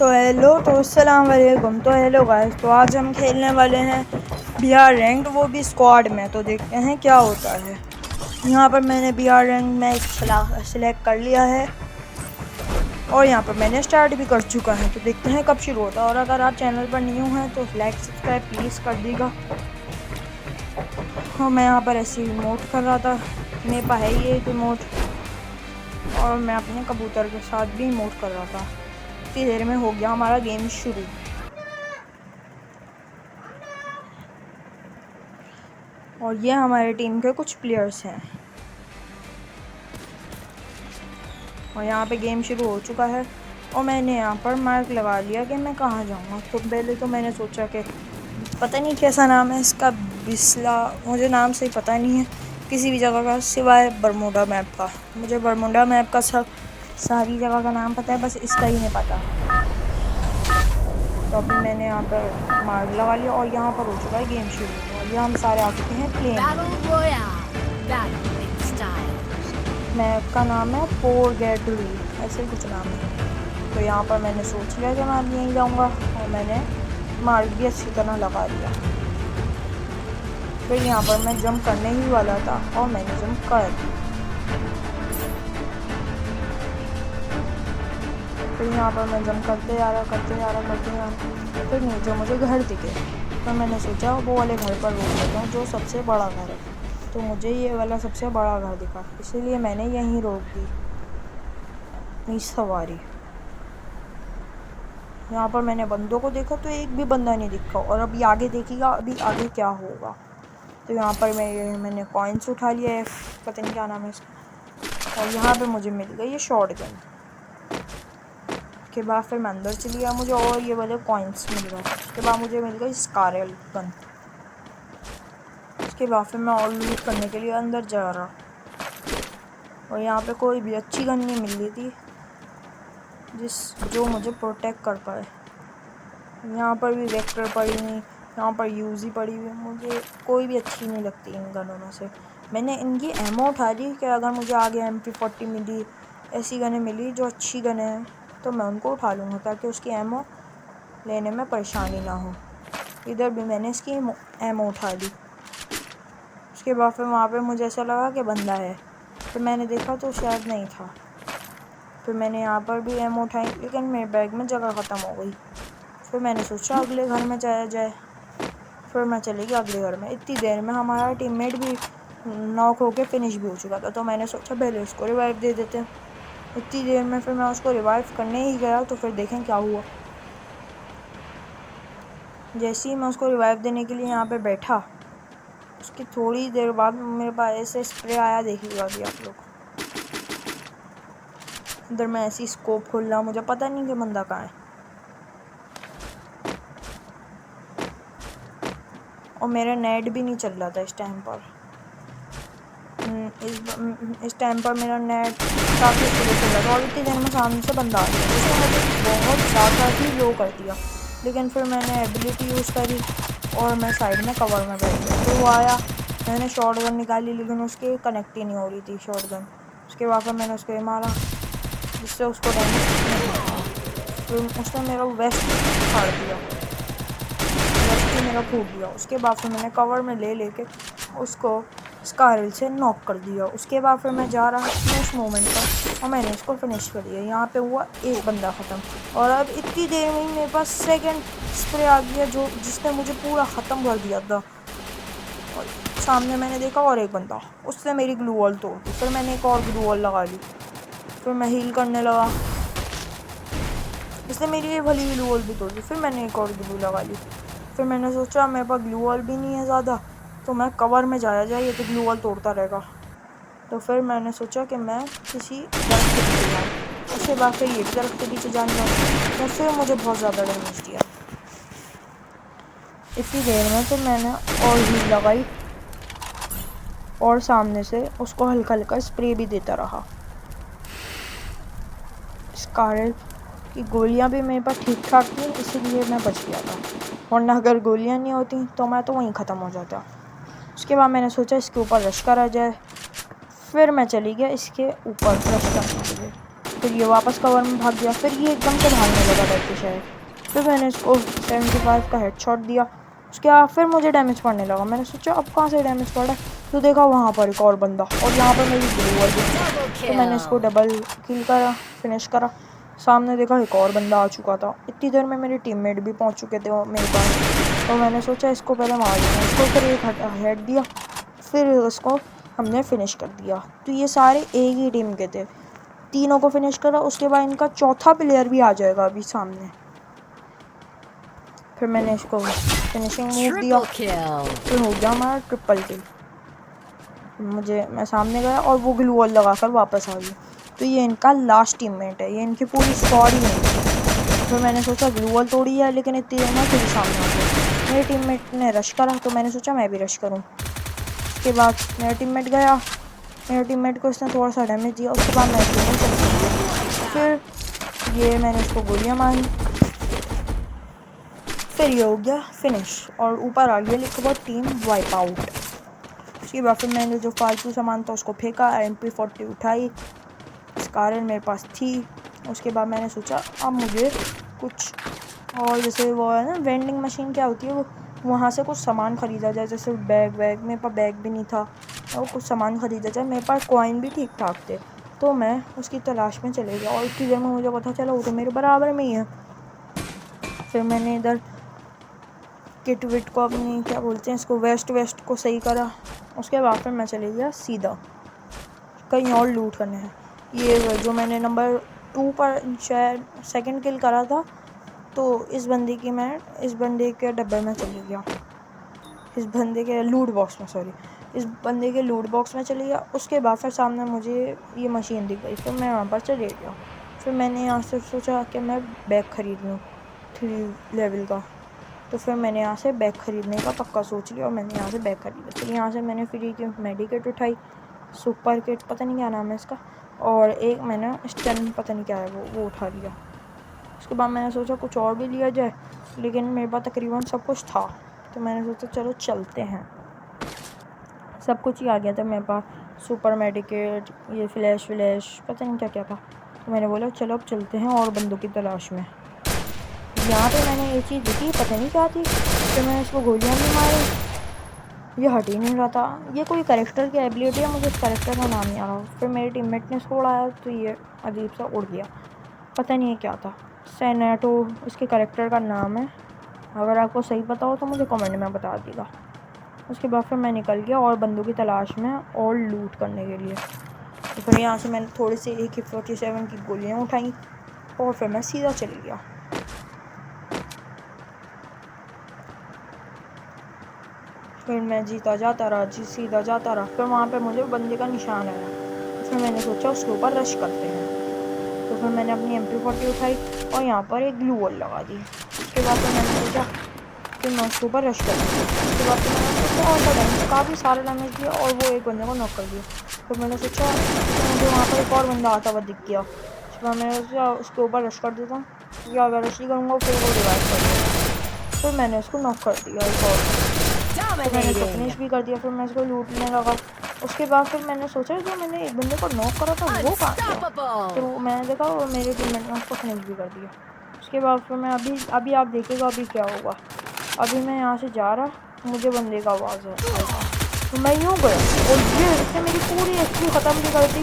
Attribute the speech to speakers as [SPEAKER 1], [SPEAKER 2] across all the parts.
[SPEAKER 1] तो अस्सलाम वालेकुम। तो हेलो गाइस, तो आज हम खेलने वाले हैं बिहार रैंक, वो भी स्क्वाड में। तो देखते हैं क्या होता है। यहाँ पर मैंने बिहार रैंक में सिलेक्ट कर लिया है और यहाँ पर मैंने स्टार्ट भी कर चुका है। तो देखते हैं कब शुरू होता है। और अगर आप चैनल पर न्यू हैं तो लाइक सब्सक्राइब प्लीज़ कर दीजिएगा। हाँ, मैं यहाँ पर ऐसे रिमोट कर रहा था, मेरे पास है ये रिमोट, और मैं अपने कबूतर के साथ भी रिमोट कर रहा था। इतनी देर में हो गया हमारा गेम शुरू। और ये हमारे टीम के कुछ प्लेयर्स हैं और यहाँ पे गेम शुरू हो चुका है। और मैंने यहाँ पर मार्क लगा लिया कि मैं कहाँ जाऊँगा। तो पहले तो मैंने सोचा कि पता नहीं कैसा नाम है इसका, बिस्ला, मुझे नाम से ही पता नहीं है किसी भी जगह का सिवाय बरमूडा मैप का। मुझे बरमूडा मैप का सारी जगह का नाम पता है, बस इसका ही नहीं पता। तो अभी मैंने यहाँ पर मार्क लगा लिया और यहाँ पर हो चुका है गेम शुरू। और यहाँ हम सारे आ चुके हैं प्लेन। मैप का नाम है पोरगेटरी, ऐसे कुछ नाम है। तो यहाँ पर मैंने सोच लिया कि मैं अब यहीं जाऊँगा और मैंने मार्क भी अच्छी तरह लगा लिया। फिर यहाँ पर मैं जंप करने ही वाला था और मैंने जंप कर दिया। फिर यहाँ पर मैं जंप करते जा रहा। फिर नीचे मुझे घर दिखे, तो मैंने सोचा वो वाले घर पर रोक लेता हूँ जो सबसे बड़ा घर है। तो मुझे ये वाला सबसे बड़ा घर दिखा, इसीलिए मैंने यहीं रोक दी अपनी सवारी। यहाँ पर मैंने बंदों को देखा तो एक भी बंदा नहीं दिखा। और अभी आगे देखिएगा, अभी आगे क्या होगा। तो यहाँ पर मैंने कॉइन्स उठा लिया है, पता नहीं क्या नाम है इसका। और यहाँ पर मुझे मिल गई ये शॉर्ट गन। उसके बाद फिर मैं अंदर चली गया, मुझे और ये वाले कॉइन्स मिल गए। उसके बाद मुझे मिल गई स्कारल गन। उसके बाद फिर मैं और लूट करने के लिए अंदर जा रहा। और यहाँ पे कोई भी अच्छी गन नहीं मिल रही थी जो मुझे प्रोटेक्ट कर पाए। यहाँ पर भी वेक्टर पड़ी हुई, यहाँ पर यूज़ी पड़ी हुई, मुझे कोई भी अच्छी नहीं लगती इन गनों में से। मैंने इनकी एमओ उठा ली कि अगर मुझे आगे MP40 मिली, ऐसी गनें मिली जो अच्छी गनें हैं, तो मैं उनको उठा लूँगा ताकि उसकी एमओ लेने में परेशानी ना हो। इधर भी मैंने इसकी एमओ उठा ली। उसके बाद फिर वहाँ पे मुझे ऐसा लगा कि बंदा है, फिर मैंने देखा तो शायद नहीं था। फिर मैंने यहाँ पर भी एमओ उठाई, लेकिन मेरे बैग में जगह ख़त्म हो गई। फिर मैंने सोचा अगले घर में जाया जाए। फिर मैं चली गई अगले घर में। इतनी देर में हमारा टीममेट भी नॉक होके फिनिश भी हो चुका था, तो मैंने सोचा पहले उसको रिवाइव दे देते हैं। इतनी देर में फिर मैं उसको रिवाइव करने ही गया तो फिर देखें क्या हुआ। जैसे ही मैं उसको रिवाइव देने के लिए यहाँ पे बैठा, उसकी थोड़ी देर बाद मेरे पास ऐसे स्प्रे आया, देखिएगा अभी आप लोग। इधर मैं ऐसी स्कोप खोल रहा, मुझे पता नहीं कि बंदा कहाँ है। और मेरा नेट भी नहीं चल रहा था इस टाइम पर। इस टाइम पर मेरा नेट काफ़ी स्लो चल रहा था और इतनी देर में सामने से बंदा आ गया, जिसने मुझे बहुत ज़्यादा ही लो कर दिया। लेकिन फिर मैंने एबिलिटी यूज़ करी और मैं साइड में कवर में बैठ गया। तो वो आया, मैंने शॉर्ट गन निकाली, लेकिन उसके कनेक्ट ही नहीं हो रही थी शॉर्ट गन। उसके बाद फिर मैंने उसको मारा, जिससे उसको डैमेज। फिर उसने मेरा वेस्ट फाड़ दिया, वेस्ट ही मेरा फूट गया। उसके बाद फिर मैंने कवर में लेके उसको स्कारल से नॉक कर दिया। उसके बाद फिर मैं जा रहा था उस मोमेंट पर और मैंने इसको फिनिश कर दिया। यहाँ पे हुआ एक बंदा ख़त्म। और अब इतनी देर में ही मेरे पास सेकंड स्प्रे आ गया जिसने मुझे पूरा ख़त्म कर दिया था। और सामने मैंने देखा और एक बंदा, उसने मेरी ग्लू वॉल तोड़ दी। फिर मैंने एक और ग्लू वॉल लगा ली। फिर मैं हील करने लगा, इसने मेरी ये वाली ग्लू वॉल भी तोड़ दी। फिर मैंने एक और ग्लू लगा ली। फिर मैंने सोचा मेरे पास ग्लू वॉल भी नहीं है ज़्यादा, तो मैं कवर में जाया जाए, ये तो ग्लू वॉल तोड़ता रहेगा। तो फिर मैंने सोचा कि मैं किसी दरख्त के पीछे जाऊँ। उसके बाद फिर ये दरख्त के पीछे जाने लगा, तो फिर मुझे बहुत ज़्यादा डैमेज दिया। इतनी देर में फिर मैंने और हील लगाई और सामने से उसको हल्का हल्का स्प्रे भी देता रहा। स्कारल की गोलियां भी मेरे पास ठीक ठाक थी, इसीलिए मैं बच गया था, वरना अगर गोलियां नहीं होती तो मैं तो वहीं ख़त्म हो जाता। उसके बाद मैंने सोचा इसके ऊपर रश करा जाए। फिर मैं चली गया इसके ऊपर रश करने के लिए। फिर ये वापस कवर में भाग गया, फिर ये एकदम से भागने लगा डर के शायद। फिर मैंने इसको 75 का हेडशॉट दिया। उसके बाद फिर मुझे डैमेज पड़ने लगा। मैंने सोचा अब कहाँ से डैमेज पड़ा, तो देखा वहाँ पर एक और बंदा, और यहाँ पर मेरी ग्लू वॉल थी। तो मैंने इसको डबल किल करा, फिनिश करा। सामने देखा एक और बंदा आ चुका था। इतनी देर में मेरे टीममेट भी पहुँच चुके थे मेरे पास। तो मैंने सोचा इसको पहले मार दिया, इसको फिर एक हेड दिया, फिर उसको हमने फिनिश कर दिया। तो ये सारे एक ही टीम के थे, तीनों को फिनिश करा। उसके बाद इनका चौथा प्लेयर भी आ जाएगा अभी सामने। फिर मैंने इसको फिनिशिंग मूव दिया, फिर हो गया हमारा ट्रिपल किल। मैं सामने गया और वो ग्लू वॉल लगा कर वापस आ गई। तो ये इनका लास्ट टीममेट है, ये इनकी पूरी स्क्वाड ही नहीं थी। फिर मैंने सोचा ग्लू वॉल तोड़ी है, लेकिन इतनी देर में फिर सामने आ गया। मेरे टीममेट ने रश करा, तो मैंने सोचा मैं भी रश करूँ। उसके बाद मेरा टीममेट गया, मेरे टीममेट को इसने थोड़ा सा डैमेज दिया। उसके बाद मैं इसको चल गया। फिर ये मैंने इसको गोलियाँ मारी, फिर ये हो गया फिनिश, और ऊपर आ गया लिखा हुआ टीम वाइप आउट। उसके बाद फिर मैंने जो फालतू सामान था उसको फेंका, MP40 उठाई, स्कारल मेरे पास थी। उसके बाद मैंने सोचा अब मुझे कुछ और, जैसे वो है ना वेंडिंग मशीन क्या होती है, वो वहाँ से कुछ सामान ख़रीदा जाए, जैसे बैग मेरे पास बैग भी नहीं था, और कुछ सामान ख़रीदा जाए। मेरे पास कॉइन भी ठीक ठाक थे, तो मैं उसकी तलाश में चले गया। और इतनी देर में मुझे पता चला वो तो मेरे बराबर में ही है। फिर मैंने इधर किट विट को अपनी क्या बोलते हैं इसको, वेस्ट को सही करा। उसके बाद फिर मैं चले गया सीधा कहीं और लूट करने हैं। ये जो मैंने नंबर 2 पर शायद सेकंड किल करा था, तो इस बंदे के डब्बे में चले गया, इस बंदे के लूट बॉक्स में, सॉरी, इस बंदे के लूट बॉक्स में चले गया। उसके बाद फिर सामने मुझे ये मशीन दिख गई, फिर मैं वहाँ पर चले गया। फिर मैंने यहाँ से सोचा कि मैं बैग ख़रीद लूँ 3 लेवल का। तो फिर मैंने यहाँ से बैग ख़रीदने का पक्का सोच लिया, और मैंने यहाँ से बैग ख़रीदा। फिर यहाँ से मैंने फ्री की मेडिकेट उठाई, सुपर किट पता नहीं क्या नाम है इसका, और एक मैंने स्टन पता नहीं क्या है वो उठा लिया। उसके बाद मैंने सोचा कुछ और भी लिया जाए, लेकिन मेरे पास तकरीबन सब कुछ था। तो मैंने सोचा चलो चलते हैं, सब कुछ ही आ गया था मेरे पास, सुपर मेडिकेट, ये फ्लैश पता नहीं क्या क्या था। तो मैंने बोला चलो अब चलते हैं और बंदों की तलाश में। यहाँ पे मैंने ये चीज़ देखी, पता नहीं क्या थी, तो मैंने इसको गोलियाँ भी मारी, ये हट ही नहीं रहा था। ये कोई कैरेक्टर की एबिलिटी है, मुझे इस कैरेक्टर का नाम नहीं आ रहा। फिर मेरे टीममेट ने इसको उड़ाया, तो ये अजीब सा उड़ गया, पता नहीं है क्या था। सेनेटो इसके कैरेक्टर का नाम है, अगर आपको सही पता हो तो मुझे कमेंट में बता दीजिएगा। उसके बाद फिर मैं निकल गया और बंदों की तलाश में और लूट करने के लिए। तो फिर यहाँ से मैंने थोड़ी सी AK-47 की गोलियाँ उठाई, और फिर मैं सीधा चले गया। फिर मैं सीधा जाता रहा। फिर वहाँ पे मुझे बंदे का निशान आया, फिर मैंने सोचा उसके ऊपर रश करते हैं। तो फिर मैंने अपनी MP40 उठाई और यहाँ पर एक ग्लू वॉल लगा दी। उसके बाद फिर मैंने सोचा फिर मैं उसके ऊपर रश कर दी। उसके बाद फिर मैंने सोचा और डैमेज, काफ़ी सारा डैमेज दिया, और वो एक बंदे को नॉक कर दिया। फिर मैंने सोचा मुझे वहाँ पर एक और बंदा आता हुआ दिख गया। उसके बाद मैंने सोचा उसके ऊपर रश कर देता हूँ, या अगर रश नहीं करूँगा फिर वो रिवाइव कर देगा। फिर मैंने उसको नॉक कर दिया एक और, तो मैंने उसको फिनिश भी कर दिया। फिर मैं उसको लूटने लगा। उसके बाद फिर मैंने सोचा जो मैंने एक बंदे को नॉक करा था वो कहाँ गया, फिर वो मैंने देखा और मेरे टीममेट ने उसको फिनिश भी कर दिया। उसके बाद फिर मैं अभी आप देखिएगा अभी क्या होगा। अभी मैं यहाँ से जा रहा, मुझे बंदे का आवाज़ है, तो मैं यूँ गया और ये इसने मेरी पूरी HP ख़त्म भी कर दी,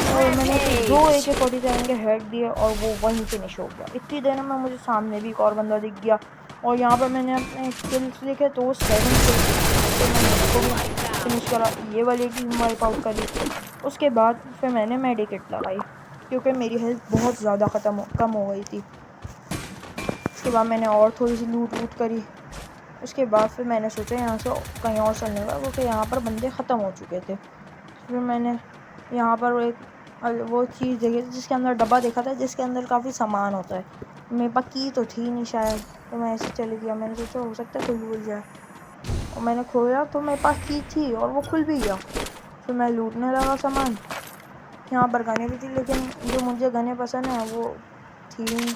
[SPEAKER 1] और मैंने दो AK-47 के हेड दिए और वो वहीं फिनिश हो गया। इतनी देर में मुझे सामने भी एक और बंदा दिख गया, और यहाँ पर मैंने अपने किल्स देखे तो 7 किल्स, तो मैंने उसको भी फिनिश करा, ये वाली टीम वाइप आउट करी। उसके बाद फिर मैंने मेडिकेट लगाई, क्योंकि मेरी हेल्थ बहुत ज़्यादा कम हो गई थी। उसके बाद मैंने और थोड़ी सी लूट करी। उसके बाद फिर मैंने सोचा यहाँ से कहीं और चलने का, क्योंकि यहाँ पर बंदे ख़त्म हो चुके थे। फिर मैंने यहाँ पर एक वो चीज़ देखी थी जिसके अंदर डब्बा देखा था, जिसके अंदर काफ़ी सामान होता है। मेरे पास की तो थी नहीं शायद, तो मैं ऐसे चले गया। मैंने सोचा हो सकता है खुल भूल जाए, और मैंने खोया तो मेरे पास की थी और वो खुल भी गया। फिर मैं लूटने लगा सामान। यहाँ पर गने भी थी, लेकिन जो मुझे गने पसंद है वो थी नहीं।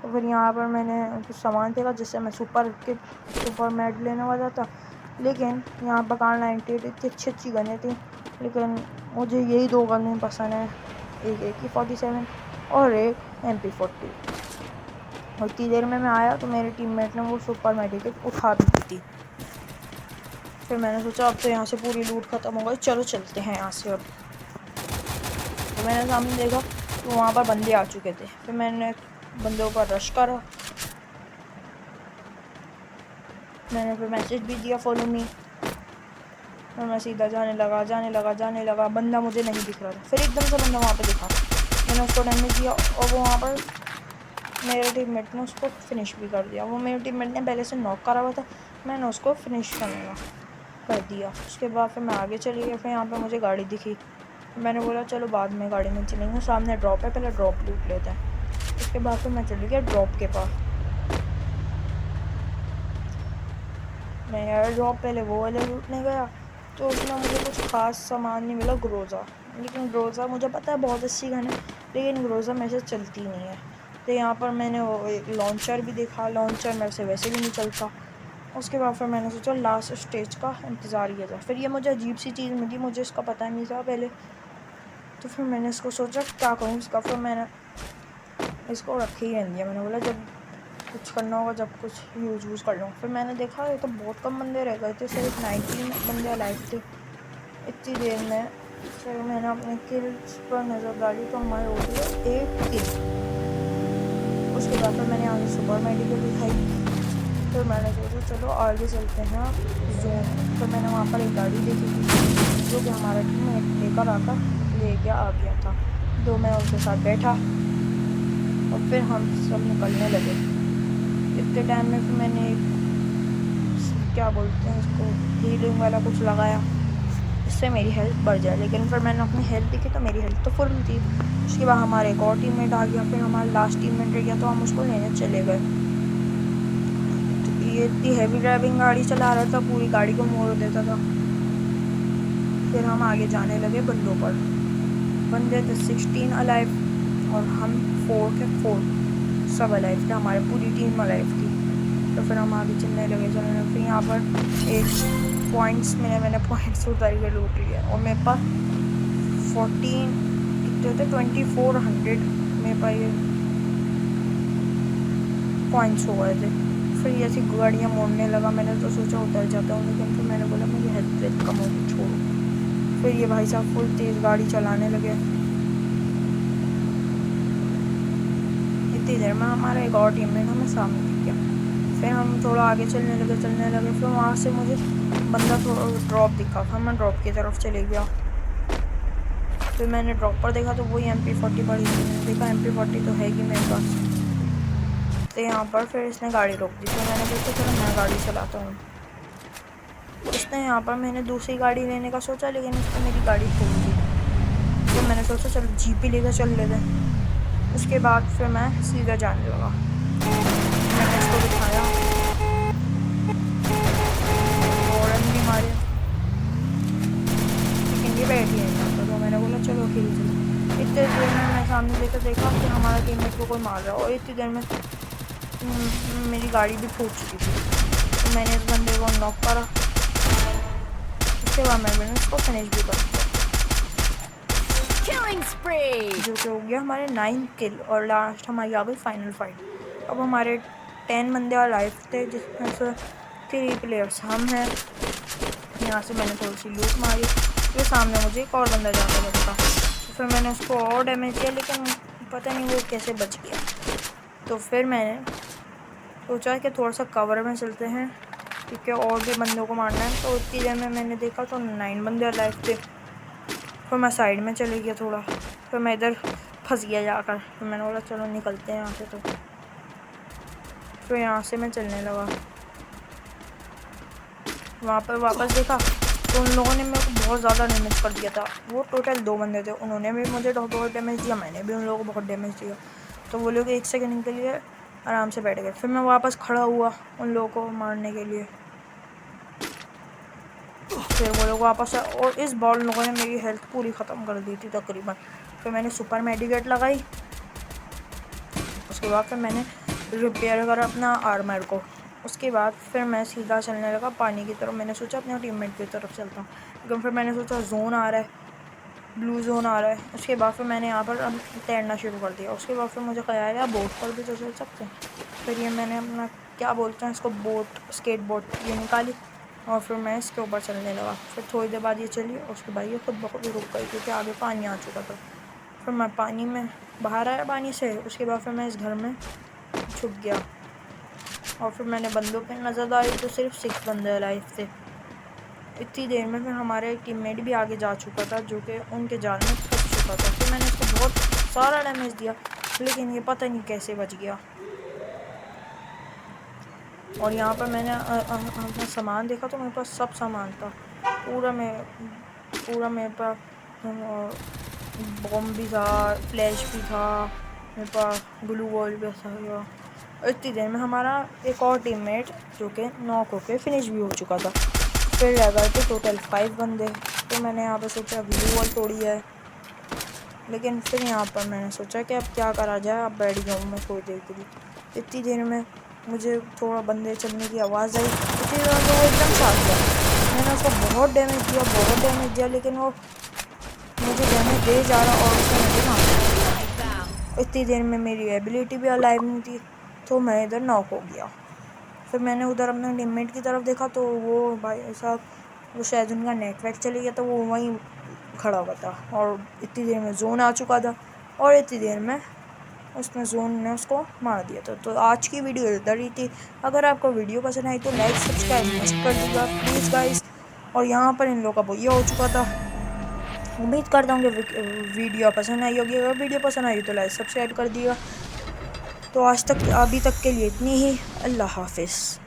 [SPEAKER 1] तो फिर यहाँ पर मैंने कुछ सामान देखा जिससे मैं सुपर मैट लेने वाला था, लेकिन यहाँ पर कार 98 इतनी अच्छी गने थी, लेकिन मुझे यही 2 गने पसंद है, एक AK-47 और एक MP40। और इतनी देर में मैं आया तो मेरे टीममेट ने वो सुपर मेडिकेट उठा भी दी थी। फिर मैंने सोचा अब तो यहाँ से पूरी लूट ख़त्म हो गई, चलो चलते हैं यहाँ से अब। तो मैंने सामने देखा तो वहाँ पर बंदे आ चुके थे। फिर मैंने बंदों पर रश करा, मैंने फिर मैसेज भी दिया फॉलो मी, और मैं सीधा जाने लगा। बंदा मुझे नहीं दिख रहा था, फिर एकदम से बंदा वहाँ पे दिखा, मैंने उसको डैमेज दिया और वो वहाँ पर मेरे टीममेट ने उसको फिनिश भी कर दिया। वो मेरे टीममेट ने पहले से नॉक करा हुआ था, मैंने उसको फिनिश कर दिया। उसके बाद फिर मैं आगे चली गई। फिर यहाँ पे मुझे गाड़ी दिखी, मैंने बोला चलो बाद में गाड़ी में चलेंगे, सामने ड्रॉप है, पहले ड्रॉप लूट लेते हैं। उसके बाद फिर मैं चली गई ड्रॉप के पास। मैं यार ड्रॉप पहले वो वाले लूटने गया तो उसमें मुझे कुछ ख़ास सामान नहीं मिला, ग्रोज़ा। लेकिन ग्रोज़ा मुझे पता है बहुत अच्छी गन है, लेकिन ग्रोज़ा मेरे से चलती नहीं है। तो यहाँ पर मैंने वो एक लॉन्चर भी देखा, लॉन्चर मेरे से वैसे भी नहीं चलता। उसके बाद फिर मैंने सोचा लास्ट स्टेज का इंतज़ार किया जाए। फिर ये मुझे अजीब सी चीज़ मिली, मुझे इसका पता नहीं था पहले। तो फिर मैंने इसको सोचा क्या करूँ इसका, फिर मैंने इसको रखे ही रहने दिया। मैंने बोला जब कुछ करना होगा, जब कुछ यूज़ कर लूँ। फिर मैंने देखा ये तो बहुत कम बंदे रह गए थे, सिर्फ 19 बंदे अलाइव थे इतनी देर में। फिर मैंने अपने किल्स पर नज़र डाली तो हमारे हो गए 8 किल। उसके बाद फिर मैंने आगे सुपर मेडिकल दिखाई। फिर मैंने सोचा चलो आगे चलते हैं जोन। फिर मैंने वहाँ पर एक गाड़ी देखी थी जो कि हमारा टीम लेकर आ गया था, तो मैं उसके साथ बैठा और फिर हम सब निकलने लगे। इतने टाइम में फिर मैंने क्या बोलते हैं इसको, हीलिंग वाला कुछ लगाया, इससे मेरी हेल्थ बढ़ जाए। लेकिन फिर मैंने अपनी हेल्थ देखी तो मेरी हेल्थ तो फुल थी। उसके बाद हमारे एक और टीममेट आ गया, फिर हमारा लास्ट टीममेट रह गया तो हम उसको लेने चले गए। तो ये इतनी हैवी ड्राइविंग गाड़ी चला रहा था, पूरी गाड़ी को मोड़ देता था। फिर हम आगे जाने लगे बंदों पर। बंदे थे 16 अलाइव और हम 4 के 4 सब अलाइव थे, हमारी पूरी टीम अलाइव थी। तो फिर हम आगे चलने लगे। फिर यहाँ पर एक पॉइंट्स मैंने पॉइंट्स उतार के लूट लिया और मेरे पास 14 कितने थे 2400 मेरे पास ये पॉइंट्स हो गए थे। फिर ये ऐसी गाड़ियाँ मोड़ने लगा, मैंने तो सोचा उतर जाता हूँ, लेकिन फिर मैंने बोला मेरी हेल्थ कम होगी, छोड़ो। फिर ये भाई साहब फुल तेज़ गाड़ी चलाने लगे। इतनी देर में हमारा एक और टीममेट हमें सामने दिख गया। फिर हम थोड़ा आगे चलने लगे। फिर वहाँ से मुझे बंदा थोड़ा ड्रॉप दिखा, फिर मैं ड्रॉप की तरफ चले गया। फिर मैंने ड्रॉप पर देखा तो वही MP40 पड़ी थी। मैंने देखा MP40 तो है कि मेरे पास। तो यहाँ पर फिर इसने गाड़ी रोक दी, तो मैंने सोचा चलो मैं गाड़ी चलाता हूँ। उसने यहाँ पर मैंने दूसरी गाड़ी लेने का सोचा, लेकिन उसने मेरी गाड़ी खोल दी। तो मैंने सोचा चलो जीप ही लेकर चल लेते। उसके बाद फिर मैं सीधा जाने लगा। मैंने इसको बिठाया, हॉर्न भी मारे, लेकिन ये बैठ ही नहीं जाता। तो मैंने बोला चलो खेल चलो। इतने देर में मैं सामने देखा कि हमारा टीममेट को कोई मार रहा है, और इतनी देर में मेरी गाड़ी भी फूट चुकी थी। तो मैंने इस बंदे को नॉक करा। उसके बाद मैंने उसको फिनिश भी कर दिया, जो कि हो गया हमारे 9 किल। और लास्ट हमारी आ गई फाइनल फाइट। अब हमारे 10 बंदे और लाइव थे, जिसमें से 3 प्लेयर्स हम हैं। यहाँ से मैंने थोड़ी सी लूट मारी, फिर सामने मुझे एक और बंदा जाकर बचा। तो फिर मैंने उसको और डैमेज किया, लेकिन पता नहीं वो कैसे बच गया। तो फिर मैंने सोचा कि थोड़ा सा कवर में चलते हैं, क्योंकि और भी बंदों को मारना है। तो उतनी देर में मैंने देखा तो 9 बंदे लाइव थे। फिर मैं साइड में चले गया थोड़ा, फिर मैं इधर फंस गया जाकर। फिर मैंने बोला चलो निकलते हैं यहाँ से। तो फिर यहाँ से मैं चलने लगा। वहाँ पर वापस देखा तो उन लोगों ने मेरे को बहुत ज़्यादा डैमेज कर दिया था। वो टोटल 2 बंदे थे, उन्होंने भी मुझे बहुत डैमेज दिया, मैंने भी उन लोगों को बहुत डैमेज दिया। तो वो लोग 1 सेकंड के लिए आराम से बैठ गए। फिर मैं वापस खड़ा हुआ उन लोगों को मारने के लिए। फिर वो लोग वापस आए और इस बार उन लोगों ने मेरी हेल्थ पूरी ख़त्म कर दी थी तकरीबन। फिर मैंने सुपर मेडिकेट लगाई। उसके बाद फिर मैंने रिपेयर करा अपना आर्मर को। उसके बाद फिर मैं सीधा चलने लगा पानी की तरफ। मैंने सोचा अपने टीममेट की तरफ चलता हूँ, लेकिन फिर मैंने सोचा जोन आ रहा है, ब्लू जोन आ रहा है। उसके बाद फिर मैंने यहाँ पर अब तैरना शुरू कर दिया। उसके बाद फिर मुझे ख्याल आया बोट पर भी तो चल सकते हैं। फिर ये मैंने अपना क्या बोलते हैं इसको, बोट, स्केट बोट ये निकाली और फिर मैं इसके ऊपर चलने लगा। फिर थोड़ी देर बाद ये चली और उसके बाद ये खुद ब खुद रुक गई क्योंकि आगे पानी आ चुका था। फिर मैं पानी में बाहर आया पानी से। उसके बाद फिर मैं इस घर में छुप गया और फिर मैंने बंदों पे नज़र डाली तो सिर्फ 6 बंदे लाइफ थे। इतनी देर में फिर हमारा एक टीममेट भी आगे जा चुका था जो कि उनके जाल में फंस चुका था। फिर मैंने इसको बहुत सारा डैमेज दिया लेकिन ये पता नहीं कैसे बच गया। और यहाँ पर मैंने अपना सामान देखा तो मेरे पास सब सामान था पूरा मेरे पास बॉम्ब भी था, फ्लैश भी था, मेरे पास ग्लू वॉल भी था। इतनी देर में हमारा एक और टीममेट जो कि नॉक होके फिनिश भी हो चुका था। फिर रह गए थे टोटल 5 बंदे। तो मैंने यहाँ पर सोचा ग्लू वॉल तोड़ी है, लेकिन फिर यहाँ पर मैंने सोचा कि अब क्या करा जाए, अब बैठ जाऊँ मैं थोड़ी देर के लिए। इतनी देर में मुझे थोड़ा बंदे चलने की आवाज़ आई। इतनी देर में वो एकदम से आ गया। मैंने उसको बहुत डैमेज दिया लेकिन वो मुझे डैमेज दे जा रहा और उसने मुझे मारा। इतनी देर में मेरी एबिलिटी भी अलाइव नहीं थी तो मैं इधर नॉक हो गया। फिर मैंने उधर अपने टीममेट की तरफ देखा तो वो भाई साहब वो शायद उनका नेटवर्क चले गया था, वो वहीं खड़ा हुआ था और इतनी देर में जोन आ चुका था और इतनी देर में उसने जोन ने उसको मार दिया था। तो आज की वीडियो इधर ही थी। अगर आपको वीडियो पसंद आई तो लाइक सब्सक्राइब मस्ट कर दीजिएगा प्लीज़ गाइस। और यहाँ पर इन लोगों का भैया हो चुका था। उम्मीद करता हूँ कि वीडियो पसंद आई होगी। अगर वीडियो पसंद आई तो लाइक सब्सक्राइब कर दिएगा। तो आज तक अभी तक के लिए इतनी ही। अल्लाह हाफिज़।